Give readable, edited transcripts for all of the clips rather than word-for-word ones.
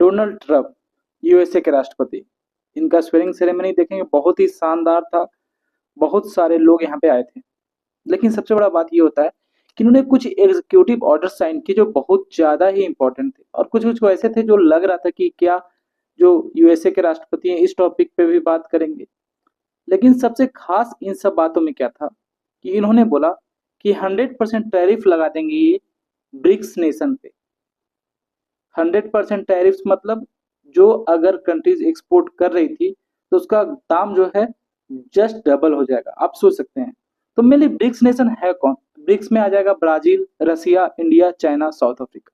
Donald Trump, USA के राष्ट्रपति। इनका स्वेरिंग सेरेमनी देखेंगे, बहुत ही शानदार था। बहुत सारे लोग यहाँ पे आए थे। लेकिन सबसे बड़ा बात ये होता है कि इन्होंने कुछ एग्जीक्यूटिव ऑर्डर साइन किए जो बहुत ज्यादा ही इंपॉर्टेंट थे, और कुछ कुछ ऐसे थे जो लग रहा था कि क्या जो यूएसए के राष्ट्रपति हैं इस टॉपिक पे भी बात करेंगे। लेकिन सबसे खास इन सब बातों में क्या था कि इन्होंने बोला कि 100% टैरिफ लगा देंगे ये ब्रिक्स नेशन पे। 100% टैरिफ मतलब जो अगर कंट्रीज एक्सपोर्ट कर रही थी तो उसका दाम जो है जस्ट डबल हो जाएगा। आप सोच सकते हैं। तो मेनली ब्रिक्स नेशन है कौन? ब्रिक्स में आ जाएगा ब्राजील, रसिया, इंडिया, चाइना, साउथ अफ्रीका।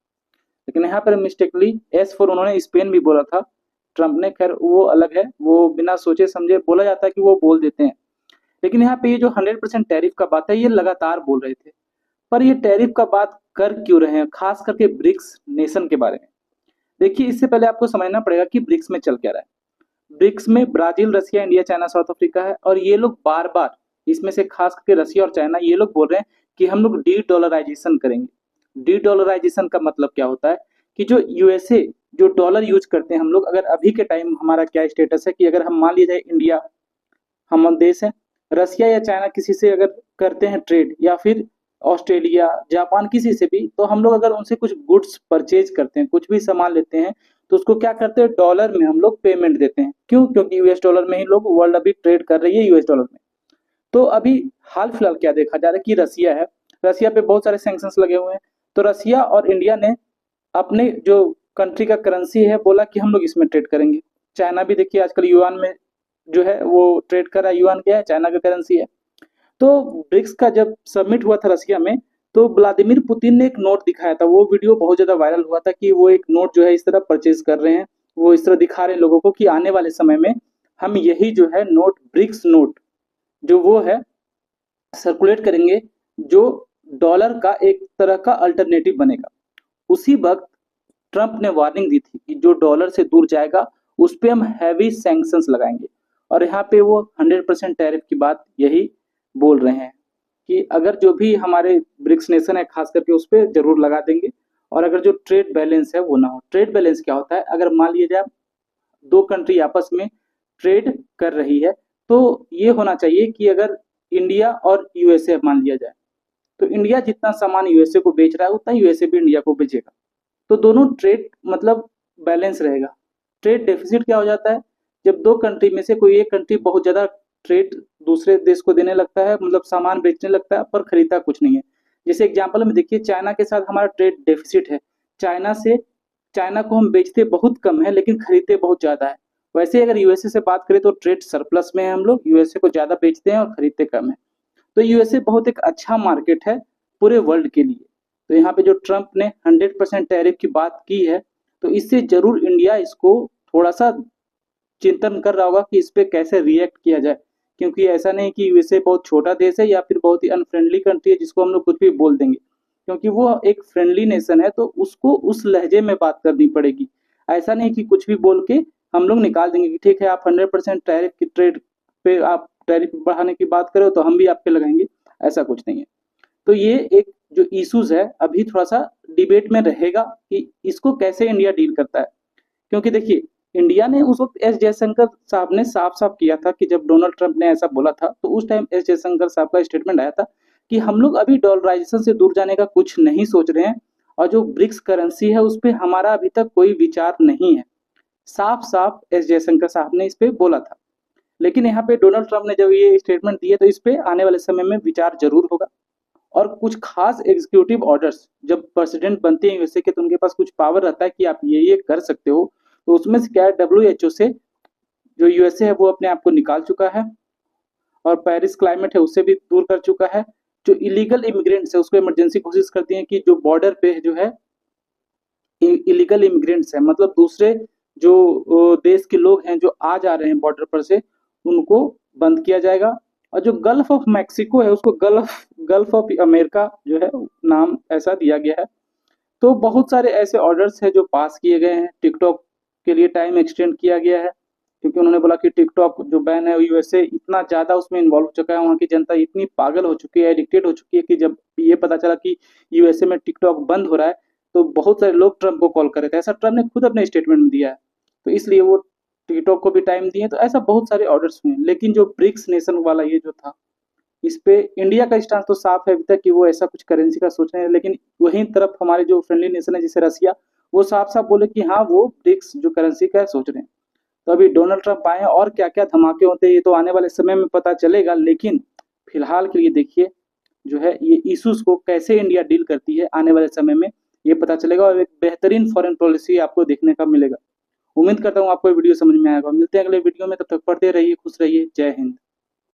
लेकिन यहाँ पर मिस्टेकली एस फॉर उन्होंने स्पेन भी बोला था ट्रंप ने। खैर वो अलग है, वो बिना सोचे समझे बोला जाता है कि वो बोल देते हैं। लेकिन यहाँ पे ये जो 100% टैरिफ का बात है ये लगातार बोल रहे थे। पर ये टैरिफ का बात कर क्यों रहे हैं, खास करके ब्रिक्स नेशन के बारे में? देखिए, इससे पहले आपको समझना पड़ेगा कि ब्रिक्स में चल क्या रहा है। ब्रिक्स में ब्राजील, रसिया, इंडिया, चाइना, साउथ अफ्रीका है। और ये लोग बार बार, इसमें से खास करके रसिया और चाइना, ये लोग बोल रहे हैं कि हम लोग डी डॉलराइजेशन करेंगे। डी डॉलराइजेशन का मतलब क्या होता है कि जो यूएसए जो डॉलर यूज करते हैं हम लोग, अगर अभी के टाइम हमारा क्या स्टेटस है कि अगर हम मान लिया जाए इंडिया हम देश है, रसिया या चाइना किसी से अगर करते हैं ट्रेड, या फिर ऑस्ट्रेलिया, जापान, किसी से भी, तो हम लोग अगर उनसे कुछ गुड्स परचेज करते हैं, कुछ भी सामान लेते हैं, तो उसको क्या करते हैं, डॉलर में हम लोग पेमेंट देते हैं। क्यों? क्योंकि यूएस डॉलर में ही लोग वर्ल्ड अभी ट्रेड कर रही है, यूएस डॉलर में। तो अभी हाल फिलहाल क्या देखा जा रहा है कि रसिया है, रसिया पे बहुत सारे सैंक्शंस लगे हुए हैं। तो रसिया और इंडिया ने अपने जो कंट्री का करेंसी है बोला कि हम लोग इसमें ट्रेड करेंगे। चाइना भी देखिए आजकल युआन में जो है वो ट्रेड कर रहा है। युआन क्या है? चाइना का करेंसी है। तो ब्रिक्स का जब समिट हुआ था रसिया में, तो व्लादिमीर पुतिन ने एक नोट दिखाया था। वो वीडियो बहुत ज्यादा वायरल हुआ था कि वो एक नोट जो है इस तरह परचेज कर रहे हैं। वो इस तरह दिखा रहे हैं लोगों को कि आने वाले समय में हम यही जो है नोट, ब्रिक्स नोट जो वो है सर्कुलेट करेंगे, जो डॉलर का एक तरह का अल्टरनेटिव बनेगा। उसी वक्त ट्रंप ने वार्निंग दी थी कि जो डॉलर से दूर जाएगा उस पे हम हैवी सैंक्शंस लगाएंगे। और यहाँ पे वो 100% टैरिफ की बात यही बोल रहे हैं कि अगर जो भी हमारे ब्रिक्स नेशन है खास करके उस पर जरूर लगा देंगे। और अगर जो ट्रेड बैलेंस है वो ना हो। ट्रेड बैलेंस क्या होता है? अगर मान लिया जाए दो कंट्री आपस में ट्रेड कर रही है, तो ये होना चाहिए कि अगर इंडिया और यूएसए मान लिया जाए, तो इंडिया जितना सामान यूएसए को बेच रहा है उतना यूएसए भी इंडिया को बेचेगा। तो दोनों ट्रेड मतलब बैलेंस रहेगा। ट्रेड डेफिसिट क्या हो जाता है? जब दो कंट्री में से कोई एक कंट्री बहुत ज्यादा ट्रेड दूसरे देश को देने लगता है, मतलब सामान बेचने लगता है, पर खरीदता कुछ नहीं है। जैसे एग्जांपल में देखिए, चाइना के साथ हमारा ट्रेड डेफिसिट है। चाइना से चाइना को हम बेचते बहुत कम है लेकिन खरीदते बहुत ज्यादा है। वैसे अगर यूएसए से बात करें तो ट्रेड सरप्लस में है हम लोग, यूएसए को ज्यादा बेचते हैं और खरीदते कम है। तो यूएसए बहुत एक अच्छा मार्केट है पूरे वर्ल्ड के लिए। तो यहाँ पे जो ट्रंप ने 100% टैरिफ की बात की है, तो इससे जरूर इंडिया इसको थोड़ा सा चिंतन कर रहा होगा कि इस पे कैसे रिएक्ट किया जाए। क्योंकि ऐसा नहीं कि यूएसए बहुत छोटा देश है या फिर बहुत ही अनफ्रेंडली कंट्री है जिसको हम लोग कुछ भी बोल देंगे। क्योंकि वो एक फ्रेंडली नेशन है, तो उसको उस लहजे में बात करनी पड़ेगी। ऐसा नहीं कि कुछ भी बोल के हम लोग निकाल देंगे कि ठीक है आप 100% टैरिफ की ट्रेड पे आप टैरिफ बढ़ाने की बात करो तो हम भी आप पे लगाएंगे। ऐसा कुछ नहीं है। तो ये एक जो इश्यूज है अभी थोड़ा सा डिबेट में रहेगा कि इसको कैसे इंडिया डील करता है। क्योंकि देखिए, इंडिया ने उस वक्त एस जयशंकर साहब ने साफ साफ किया था कि जब डोनाल्ड ट्रंप ने ऐसा बोला था, तो उस टाइम एस जयशंकर साहब का स्टेटमेंट आया था कि हम लोग अभी डॉलराइजेशन से दूर जाने का कुछ नहीं सोच रहे हैं, और जो ब्रिक्स करेंसी है उस पर हमारा अभी तक कोई विचार नहीं है। साफ साफ एस जयशंकर साहब ने इस पे बोला था। लेकिन यहाँ पे डोनाल्ड ट्रंप ने जब ये स्टेटमेंट दिए, तो इस पे आने वाले समय में विचार जरूर होगा। और कुछ खास एग्जीक्यूटिव ऑर्डर्स जब प्रेसिडेंट बनते हैं यूएसए के, तो उनके पास कुछ पावर रहता है कि आप ये कर सकते हो। तो उसमें से क्या है, डब्ल्यूएचओ से जो यूएसए है वो अपने आप को निकाल चुका है, और पेरिस क्लाइमेट है उससे भी दूर कर चुका है। जो इलीगल इमिग्रेंट्स है उसको इमरजेंसी कोशिश करती है कि जो बॉर्डर पे जो है इलीगल इमिग्रेंट्स है, मतलब दूसरे जो देश के लोग हैं जो आ जा रहे हैं बॉर्डर पर से, उनको बंद किया जाएगा। और जो गल्फ ऑफ मैक्सिको है उसको गल्फ ऑफ अमेरिका जो है नाम ऐसा दिया गया है। तो बहुत सारे ऐसे ऑर्डर्स हैं जो पास किए गए हैं। टिकटॉक के लिए टाइम एक्सटेंड किया गया है, क्योंकि उन्होंने बोला कि टिकटॉक जो बैन है यूएसए इतना ज्यादा उसमें इन्वॉल्व हो चुका है, वहाँ की जनता इतनी पागल हो चुकी है, एडिक्टेड हो चुकी है कि जब ये पता चला कि यूएसए में टिकटॉक बंद हो रहा है, तो बहुत सारे लोग ट्रम्प को कॉल कर रहे थे, ऐसा ट्रम्प ने खुद अपने स्टेटमेंट में दिया है। तो इसलिए वो टिकटॉक को भी टाइम दिए, तो ऐसा बहुत सारे ऑर्डर्स हुए हैं। लेकिन जो ब्रिक्स नेशन वाला ये जो था, इस पे इंडिया का स्टांस तो साफ है अभी तक कि वो ऐसा कुछ करेंसी का सोच रहे हैं, लेकिन वहीं तरफ हमारे जो फ्रेंडली नेशन है जैसे रसिया, वो साफ-साफ बोले कि हाँ, वो ब्रिक्स जो करेंसी का है सोच रहे हैं। तो अभी डोनाल्ड ट्रंप आए हैं और क्या-क्या धमाके होते हैं ये तो आने वाले समय में पता चलेगा, लेकिन फिलहाल के लिए देखिए जो है ये इश्यूज़ को कैसे इंडिया डील करती है आने वाले समय में ये पता चलेगा और एक बेहतरीन फॉरेन पॉलिसी आपको देखने का मिलेगा। उम्मीद करता हूँ आपको ये वीडियो समझ में आएगा। मिलते हैं अगले वीडियो में, तब तक पढ़ते रहिए, खुश रहिए। जय हिंद।